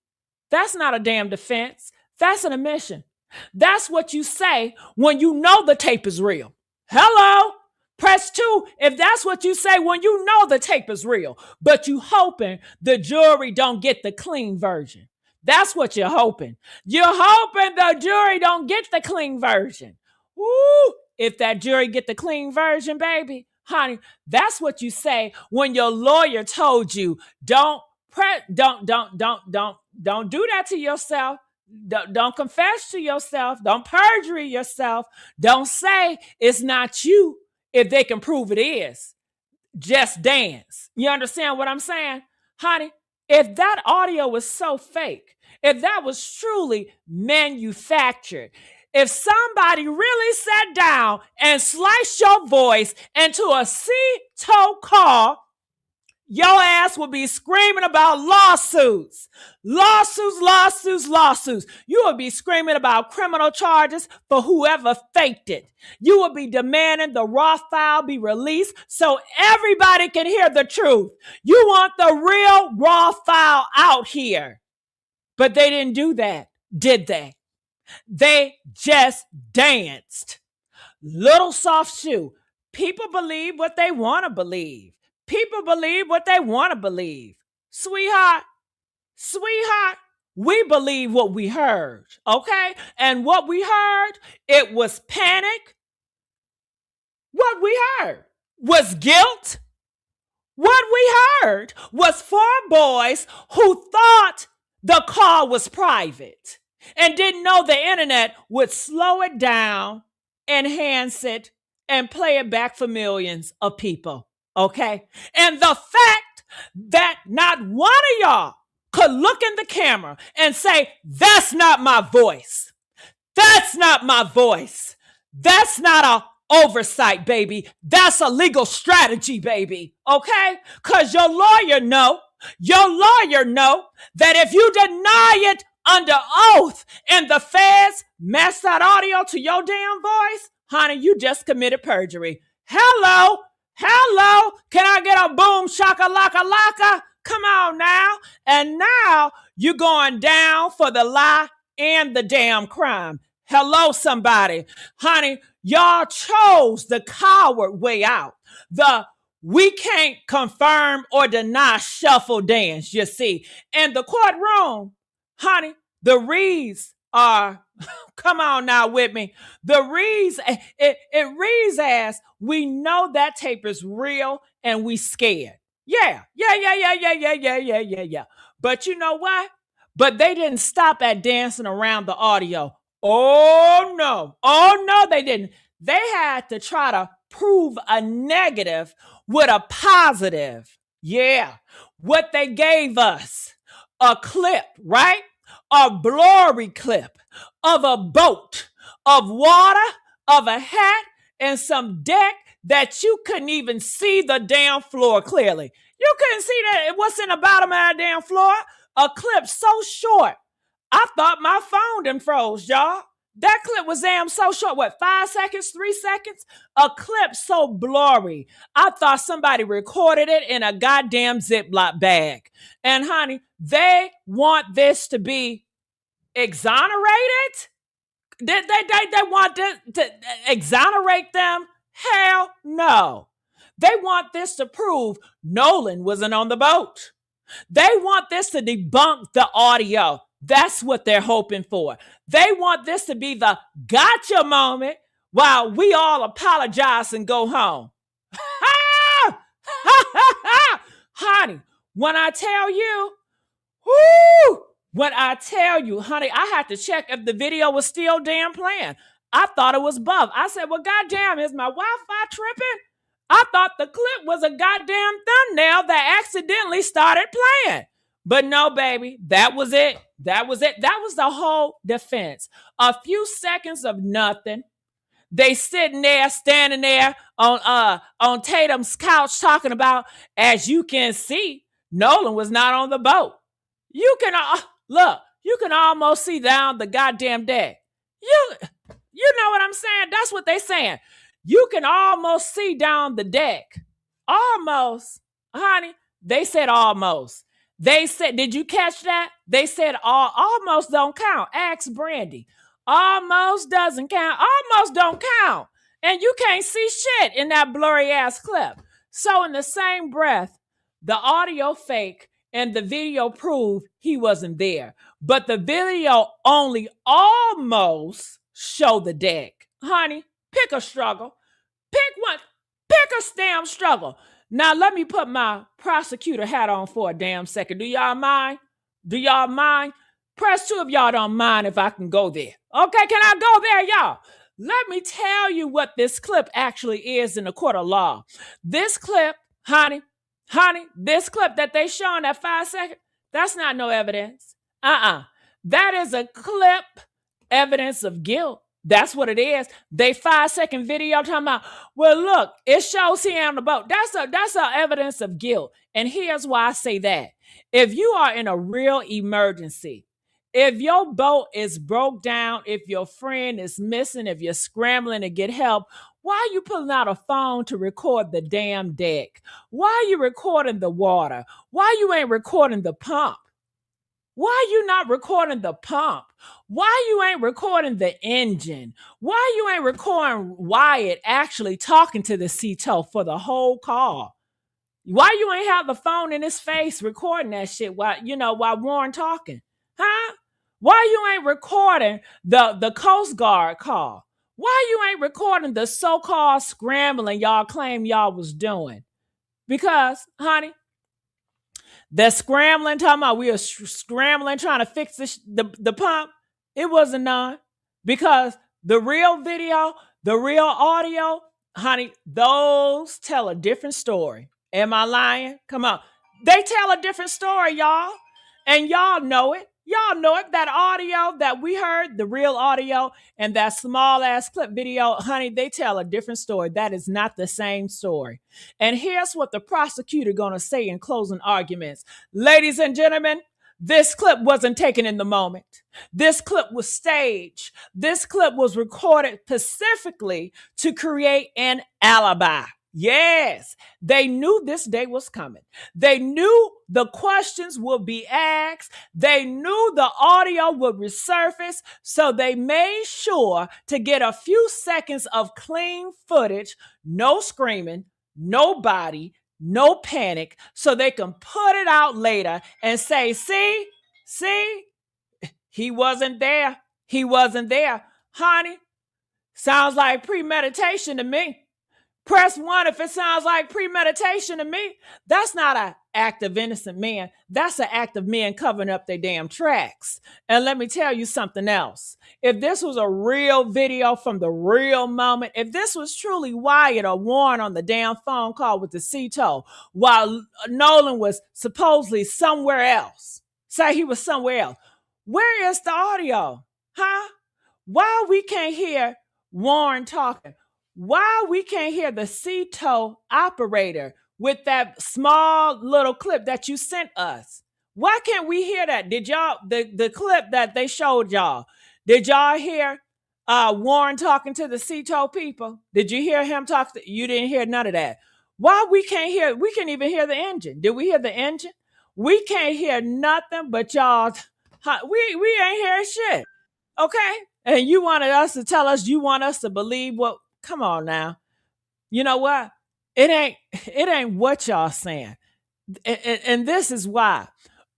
that's not a damn defense. That's an admission. That's what you say when you know the tape is real. Hello? Press 2 if that's what you say when you know the tape is real, but you hoping the jury don't get the clean version. That's what you're hoping. You're hoping the jury don't get the clean version. Woo! If that jury get the clean version, baby, honey, that's what you say when your lawyer told you, don't do that to yourself. Don't confess to yourself. Don't perjure yourself. Don't say it's not you. if they can prove it is just dance. You understand what I'm saying? Honey, if that audio was so fake, if that was truly manufactured, if somebody really sat down and sliced your voice into a C-toe call, your ass would be screaming about lawsuits. Lawsuits. You would be screaming about criminal charges for whoever faked it. You would be demanding the raw file be released so everybody can hear the truth. You want the real raw file out here. But they didn't do that, did they? They just danced. Little soft shoe. People believe what they want to believe. People believe what they want to believe. Sweetheart, we believe what we heard, okay? And what we heard, it was panic. What we heard was guilt. What we heard was 4 boys who thought the call was private and didn't know the internet would slow it down, enhance it, and play it back for millions of people. Okay? And the fact that not one of y'all could look in the camera and say, that's not my voice. That's not my voice. That's not a oversight, baby. That's a legal strategy, baby. Okay? Because your lawyer know that if you deny it under oath and the feds match that audio to your damn voice, honey, you just committed perjury. Hello. Can I get a boom shaka-laka-laka? Come on now. And now you're going down for the lie and the damn crime. Hello, somebody. Honey, y'all chose the coward way out. We can't confirm or deny shuffle dance, you see. In the courtroom, honey, the reads are, come on now with me. The reads, it reads as, we know that tape is real and we scared. Yeah. But you know what? But they didn't stop at dancing around the audio. Oh no, they didn't. They had to try to prove a negative with a positive. Yeah. What they gave us, a clip, right? A blurry clip of a boat, of water, of a hat, and some deck that you couldn't even see the damn floor clearly. You couldn't see that what's in the bottom of that damn floor. A clip so short, I thought my phone done froze, y'all. That clip was damn so short. What, 5 seconds, 3 seconds? A clip so blurry. I thought somebody recorded it in a goddamn Ziploc bag. And honey, they want this to be exonerated? They want to exonerate them? Hell no. They want this to prove Nolan wasn't on the boat. They want this to debunk the audio. That's what they're hoping for. They want this to be the gotcha moment while we all apologize and go home. Honey, when I tell you, honey, I had to check if the video was still damn playing. I thought it was buff. I said, well, goddamn, is my Wi-Fi tripping? I thought the clip was a goddamn thumbnail that accidentally started playing. But no, baby, that was it. That was the whole defense. A few seconds of nothing. They sitting there, standing there on Tatum's couch talking about, as you can see, Nolan was not on the boat. You can almost see down the goddamn deck. You know what I'm saying? That's what they saying. You can almost see down the deck. Almost. Honey, they said almost. They said, did you catch that? They said almost don't count. Ask Brandy. Almost doesn't count. Almost don't count. And you can't see shit in that blurry ass clip. So in the same breath, the audio fake and the video prove he wasn't there. But the video only almost show the deck. Honey, pick a struggle. Pick one. Pick a damn struggle. Now, let me put my prosecutor hat on for a damn second. Do y'all mind? Press 2 if y'all don't mind if I can go there. Okay, can I go there, y'all? Let me tell you what this clip actually is in the court of law. This clip, honey, this clip that they showing that 5 second, that's not no evidence. That is a clip, evidence of guilt. That's what it is. They 5-second video talking about, well, look, it shows he on the boat. That's a evidence of guilt. And here's why I say that. If you are in a real emergency, if your boat is broke down, if your friend is missing, if you're scrambling to get help, why are you pulling out a phone to record the damn deck? Why are you recording the water? Why you ain't recording the pump? Why you not recording the pump? Why you ain't recording the engine? Why you ain't recording Wyatt actually talking to the CTO for the whole call? Why you ain't have the phone in his face recording that shit while Warren talking? Huh? Why you ain't recording the Coast Guard call? Why you ain't recording the so-called scrambling y'all claim y'all was doing? Because, honey, the scrambling, talking about we were scrambling trying to fix the pump, it wasn't none. Because the real video, the real audio, honey, those tell a different story. Am I lying? Come on. They tell a different story, y'all. And y'all know it. Y'all know it. That audio that we heard, the real audio, and that small ass clip video, honey, they tell a different story. That is not the same story. And here's what the prosecutor gonna say in closing arguments. Ladies and gentlemen, this clip wasn't taken in the moment. This clip was staged. This clip was recorded specifically to create an alibi. Yes, they knew this day was coming. They knew the questions would be asked. They knew the audio would resurface. So they made sure to get a few seconds of clean footage, no screaming, no body, no panic, so they can put it out later and say, see, he wasn't there. He wasn't there. Honey, sounds like premeditation to me. Press 1 if it sounds like premeditation to me. That's not an act of innocent men. That's an act of men covering up their damn tracks. And let me tell you something else. If this was a real video from the real moment, if this was truly Wyatt or Warren on the damn phone call with the CTO while Nolan was supposedly somewhere else, say he was somewhere else, where is the audio? Huh? Why we can't hear Warren talking? Why we can't hear the CTO operator with that small little clip that you sent us? Why can't we hear that? Did y'all, the clip that they showed y'all, did y'all hear Warren talking to the CTO people? Did you hear him talk? You didn't hear none of that. Why we can't hear, we can't even hear the engine. Did we hear the engine? We can't hear nothing but y'all. We ain't hear shit. Okay? And you wanted us to tell us, you want us to believe what? Come on now. You know what? It ain't what y'all saying. And this is why.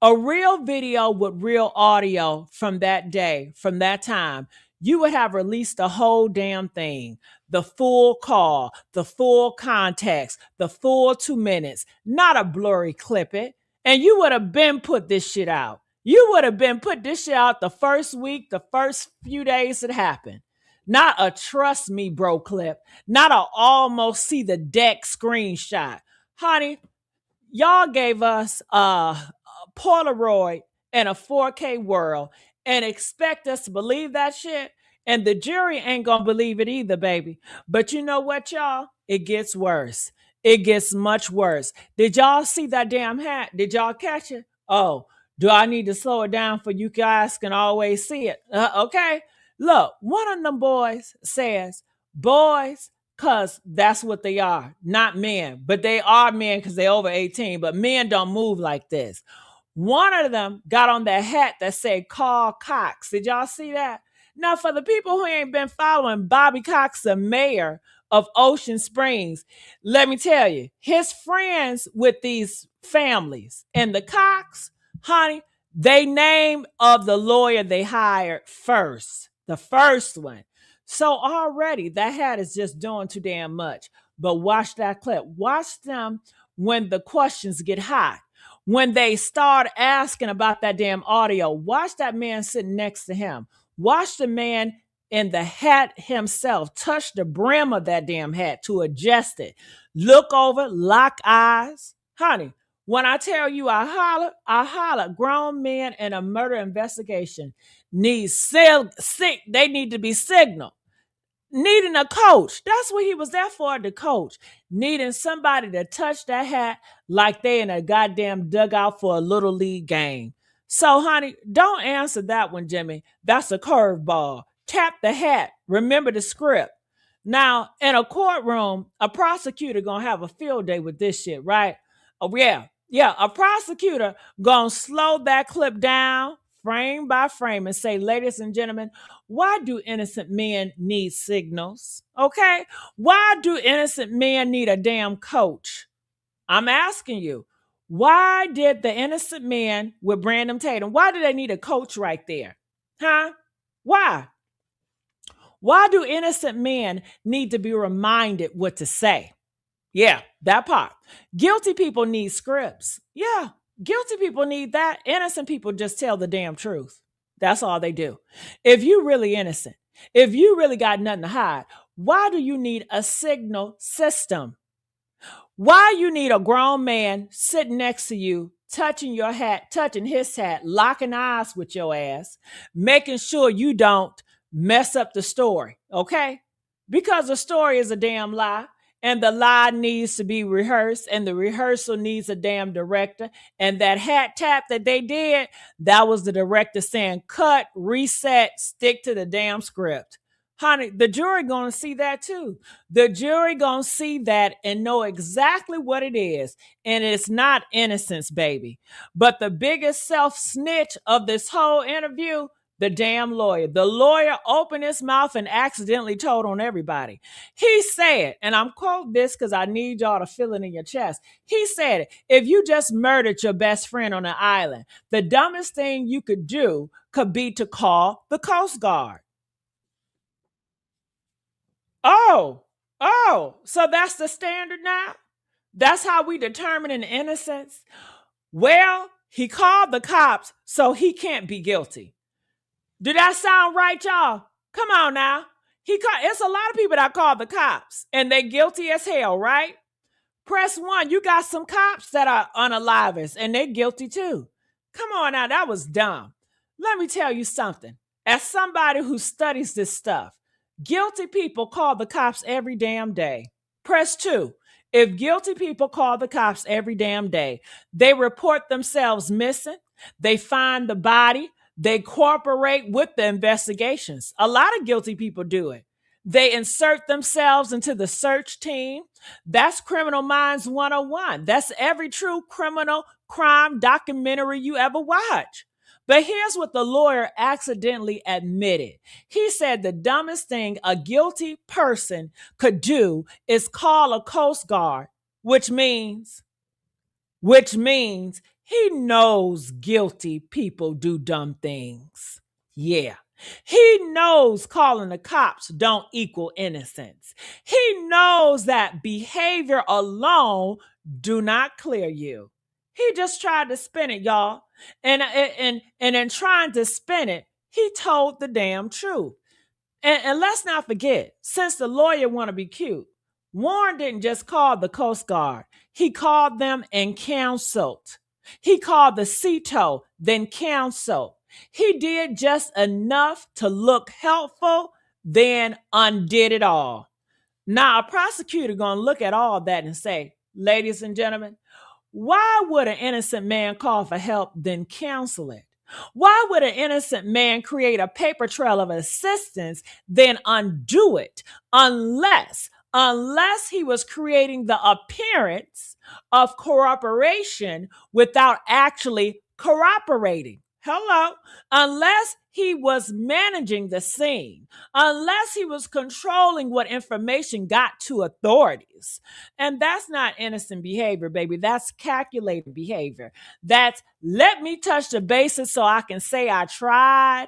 A real video with real audio from that day, from that time, you would have released the whole damn thing. The full call, the full context, the full 2 minutes, not a blurry clip it. And you would have been put this shit out. You would have been put this shit out the first week, the first few days it happened. Not a trust me, bro clip. Not a almost see the deck screenshot. Honey, y'all gave us a Polaroid and a 4K world and expect us to believe that shit? And the jury ain't gonna believe it either, baby. But you know what, y'all? It gets worse. It gets much worse. Did y'all see that damn hat? Did y'all catch it? Oh, do I need to slow it down for you guys can always see it? Okay. Look, one of them boys says, boys, because that's what they are, not men. But they are men because they're over 18, but men don't move like this. One of them got on that hat that said Carl Cox. Did y'all see that? Now, for the people who ain't been following Bobby Cox, the mayor of Ocean Springs, let me tell you, his friends with these families and the Cox, honey, they name of the lawyer they hired first. The first one. So already that hat is just doing too damn much. But watch that clip. Watch them when the questions get hot. When they start asking about that damn audio. Watch that man sitting next to him. Watch the man in the hat himself, touch the brim of that damn hat to adjust it, look over, lock eyes. Honey, when I tell you I holler, grown men in a murder investigation need they need to be signaled. Needing a coach. That's what he was there for, the coach. Needing somebody to touch that hat like they in a goddamn dugout for a little league game. So, honey, don't answer that one, Jimmy. That's a curveball. Tap the hat. Remember the script. Now, in a courtroom, a prosecutor gonna have a field day with this shit, right? Oh, yeah. Yeah, a prosecutor gonna slow that clip down frame by frame and say, ladies and gentlemen, why do innocent men need signals? Okay? Why do innocent men need a damn coach? I'm asking you, why did the innocent men with Brandon Tatum, why do they need a coach right there? Huh? Why? Why do innocent men need to be reminded what to say? Yeah, that part. Guilty people need scripts. Yeah, guilty people need that. Innocent people just tell the damn truth. That's all they do. If you really innocent, if you really got nothing to hide, why do you need a signal system? Why you need a grown man sitting next to you, touching your hat, touching his hat, locking eyes with your ass, making sure you don't mess up the story, okay? Because the story is a damn lie. And the lie needs to be rehearsed, and the rehearsal needs a damn director. And that hat tap that they did, that was the director saying, cut, reset, stick to the damn script. Honey, the jury gonna see that too. The jury gonna see that and know exactly what it is. And it's not innocence, baby. But the biggest self-snitch of this whole interview, the damn lawyer. The lawyer opened his mouth and accidentally told on everybody. He said, and I'm quoting this because I need y'all to feel it in your chest. He said, if you just murdered your best friend on an island, the dumbest thing you could do could be to call the Coast Guard. Oh, so that's the standard now? That's how we determine an innocence? Well, he called the cops, so he can't be guilty. Do that sound right, y'all? Come on now. It's a lot of people that call the cops, and they're guilty as hell, right? Press 1. You got some cops that are unalivers, and they're guilty too. Come on now, that was dumb. Let me tell you something. As somebody who studies this stuff, guilty people call the cops every damn day. Press 2. If guilty people call the cops every damn day, they report themselves missing, they find the body, they cooperate with the investigations. A lot of guilty people do it. They insert themselves into the search team. That's Criminal Minds 101. That's every true criminal crime documentary you ever watch. But here's what the lawyer accidentally admitted. He said the dumbest thing a guilty person could do is call a Coast Guard, which means he knows guilty people do dumb things. Yeah. He knows calling the cops don't equal innocence. He knows that behavior alone do not clear you. He just tried to spin it, y'all. And in trying to spin it, he told the damn truth. And let's not forget, since the lawyer want to be cute, Warren didn't just call the Coast Guard. He called them and counseled. He called the CETO, then counseled. He did just enough to look helpful, then undid it all. Now, a prosecutor gonna look at all that and say, ladies and gentlemen, why would an innocent man call for help, then counsel it? Why would an innocent man create a paper trail of assistance, then undo it? Unless he was creating the appearance of cooperation without actually cooperating. Hello. Unless he was managing the scene, unless he was controlling what information got to authorities. And that's not innocent behavior, baby. That's calculated behavior. That's let me touch the bases so I can say I tried,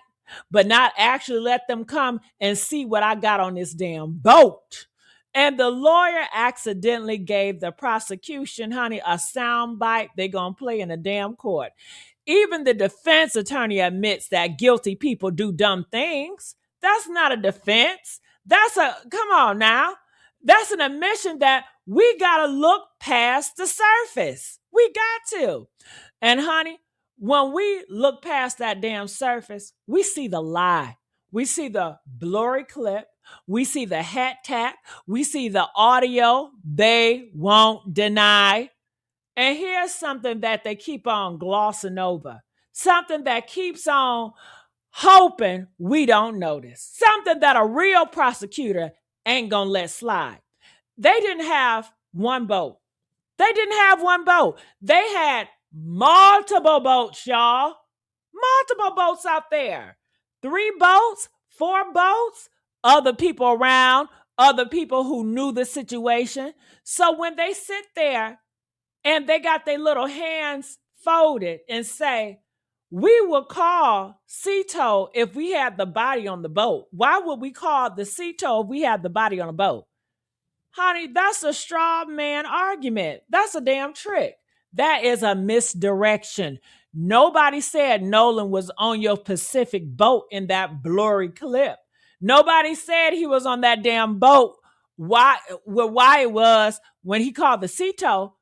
but not actually let them come and see what I got on this damn boat. And the lawyer accidentally gave the prosecution, honey, a sound bite they're going to play in a damn court. Even the defense attorney admits that guilty people do dumb things. That's not a defense. Come on now. That's an admission that we got to look past the surface. We got to. And honey, when we look past that damn surface, we see the lie. We see the blurry clip. We see the hat tap. We see the audio they won't deny. And here's something that they keep on glossing over. Something that keeps on hoping we don't notice. Something that a real prosecutor ain't gonna let slide. They didn't have one boat. They didn't have one boat. They had multiple boats, y'all. Multiple boats out there. 3 boats, 4 boats, other people around, other people who knew the situation. So when they sit there and they got their little hands folded and say, we would call Cito if we had the body on the boat. Why would we call the Cito if we had the body on the boat? Honey, that's a straw man argument. That's a damn trick. That is a misdirection. Nobody said Nolan was on your Pacific boat in that blurry clip. Nobody said he was on that damn boat. Why it was when he called the Cito.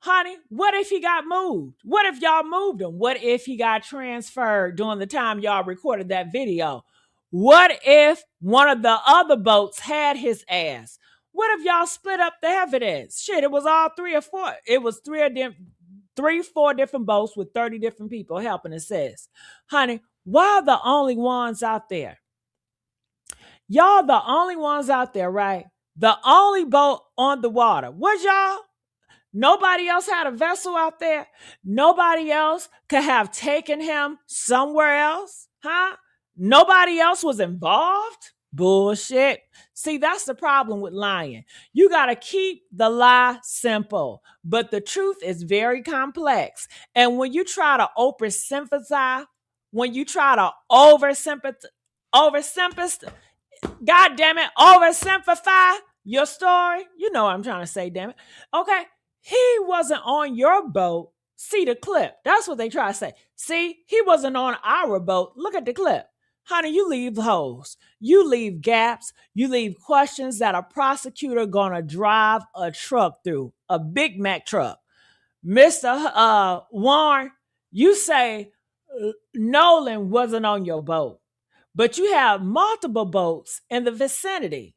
Honey, what if he got moved? What if y'all moved him? What if he got transferred during the time y'all recorded that video? What if one of the other boats had his ass? What if y'all split up the evidence? Shit, it was all 3 or 4. It was 4 different boats with 30 different people helping assist. Honey, why the only ones out there? Y'all the only ones out there, right? The only boat on the water. Was y'all? Nobody else had a vessel out there. Nobody else could have taken him somewhere else, huh? Nobody else was involved. Bullshit. See, that's the problem with lying. You got to keep the lie simple, but the truth is very complex. And when you try to oversimplify, God damn it, oversimplify your story, you know what I'm trying to say, damn it. Okay. He wasn't on your boat. See the clip. That's what they try to say. See, he wasn't on our boat. Look at the clip. Honey, you leave holes. You leave gaps. You leave questions that a prosecutor gonna drive a truck through, a Big Mac truck. Mr. Warren, you say Nolan wasn't on your boat, but you have multiple boats in the vicinity.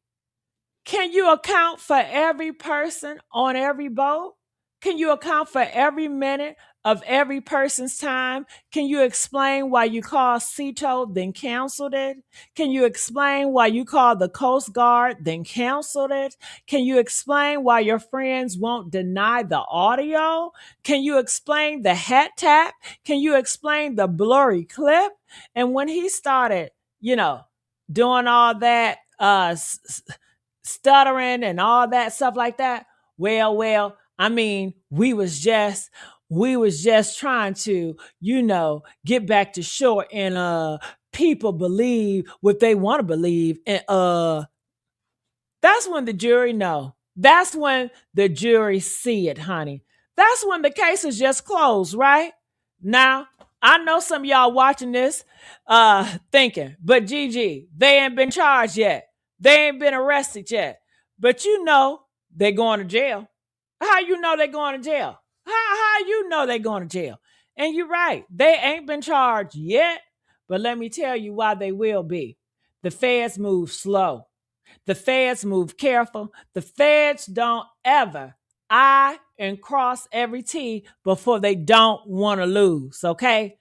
Can you account for every person on every boat? Can you account for every minute of every person's time? Can you explain why you called Cito, then canceled it? Can you explain why you called the Coast Guard, then canceled it? Can you explain why your friends won't deny the audio? Can you explain the hat tap? Can you explain the blurry clip? And when he started, doing all that, stuttering and all that stuff like that, well, I mean, we was just trying to, get back to shore and people believe what they want to believe. And that's when the jury know. That's when the jury see it, honey. That's when the case is just closed, right? Now, I know some of y'all watching this thinking, but Gigi, they ain't been charged yet. They ain't been arrested yet. But they're going to jail. How you know they're going to jail? How you know they're going to jail? And you're right. They ain't been charged yet. But let me tell you why they will be. The feds move slow. The feds move careful. The feds don't ever I and cross every T before they don't want to lose, okay?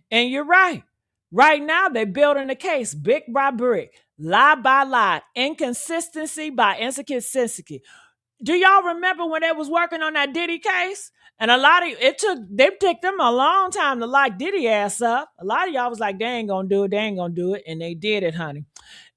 And you're right. Right now, they're building the case brick by brick, lie by lie, inconsistency by inconsistency. Do y'all remember when they was working on that Diddy case? And they took them a long time to lock Diddy ass up. A lot of y'all was like, they ain't gonna do it. And they did it, honey.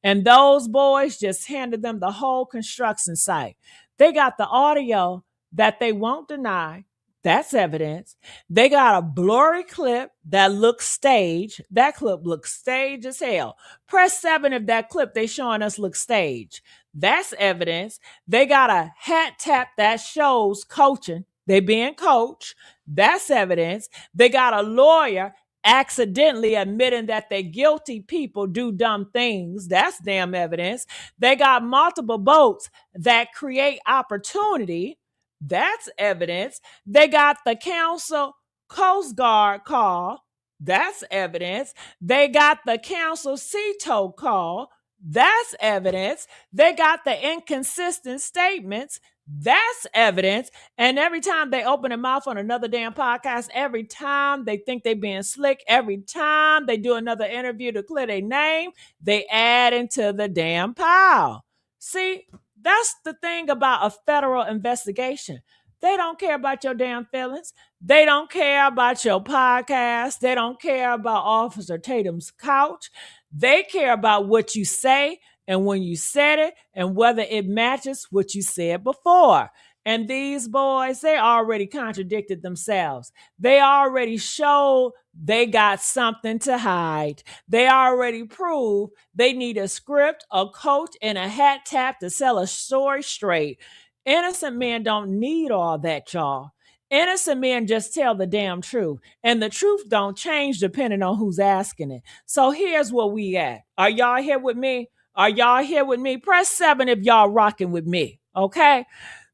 And those boys just handed them the whole construction site. They got the audio that they won't deny. That's evidence. They got a blurry clip that looks staged. That clip looks staged as hell. Press 7 if that clip they showing us looks staged. That's evidence. They got a hat tap that shows coaching. They being coached. That's evidence. They got a lawyer accidentally admitting that they guilty people do dumb things. That's damn evidence. They got multiple boats that create opportunity. That's evidence. They got the council Coast Guard call. That's evidence. They got the council CTO call. That's evidence. They got the inconsistent statements. That's evidence. And every time they open their mouth on another damn podcast, every time they think they being slick, every time they do another interview to clear their name, they add into the damn pile. See, that's the thing about a federal investigation. They don't care about your damn feelings. They don't care about your podcast. They don't care about Officer Tatum's couch. They care about what you say and when you said it and whether it matches what you said before. And these boys, they already contradicted themselves. They already showed they got something to hide. They already proved they need a script, a coach, and a hat tap to sell a story straight. Innocent men don't need all that, y'all. Innocent men just tell the damn truth. And the truth don't change depending on who's asking it. So here's where we at. Are y'all here with me? Are y'all here with me? Press 7 if y'all rocking with me, okay?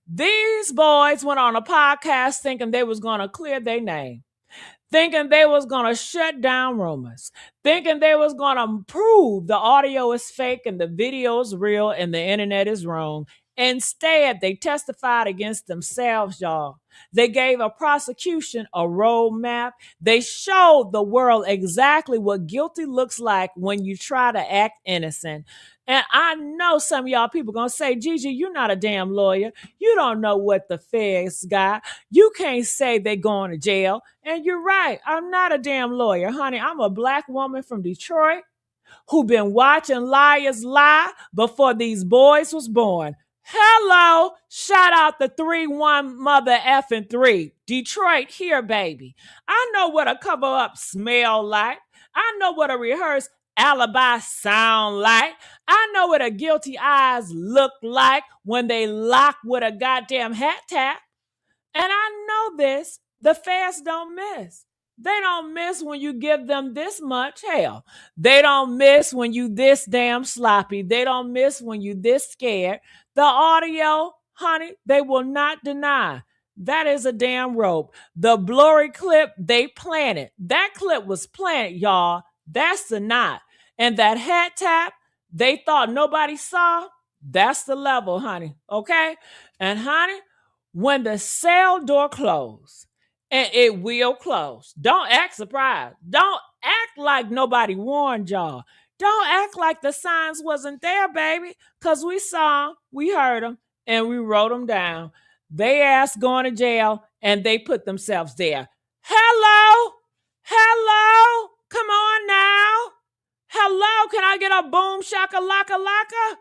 These boys went on a podcast thinking they was going to clear their name, thinking they was going to shut down rumors, thinking they was going to prove the audio is fake and the video is real and the internet is wrong. Instead, they testified against themselves, y'all. They gave a prosecution a roadmap. They showed the world exactly what guilty looks like when you try to act innocent. And I know some of y'all people going to say, Gigi, you're not a damn lawyer. You don't know what the feds got. You can't say they going to jail. And you're right. I'm not a damn lawyer, honey. I'm a black woman from Detroit who been watching liars lie before these boys was born. Hello, shout out the 3-1 mother effing 3. Detroit here, baby. I know what a cover up smell like. I know what a rehearsed alibi sound like. I know what a guilty eyes look like when they lock with a goddamn hat tap. And I know this, the feds don't miss. They don't miss when you give them this much. Hell, they don't miss when you this damn sloppy. They don't miss when you this scared. The audio, honey, they will not deny. That is a damn rope. The blurry clip they planted. That clip was planted, y'all. That's the knot. And that hat tap they thought nobody saw. That's the level, honey. Okay? And honey, when the cell door closed, and it will close. Don't act surprised. Don't act like nobody warned y'all. Don't act like the signs wasn't there, baby, because we saw them, we heard them, and we wrote them down. They asked going to jail, and they put themselves there. Hello? Hello? Come on now. Hello? Can I get a boom shaka laka laka?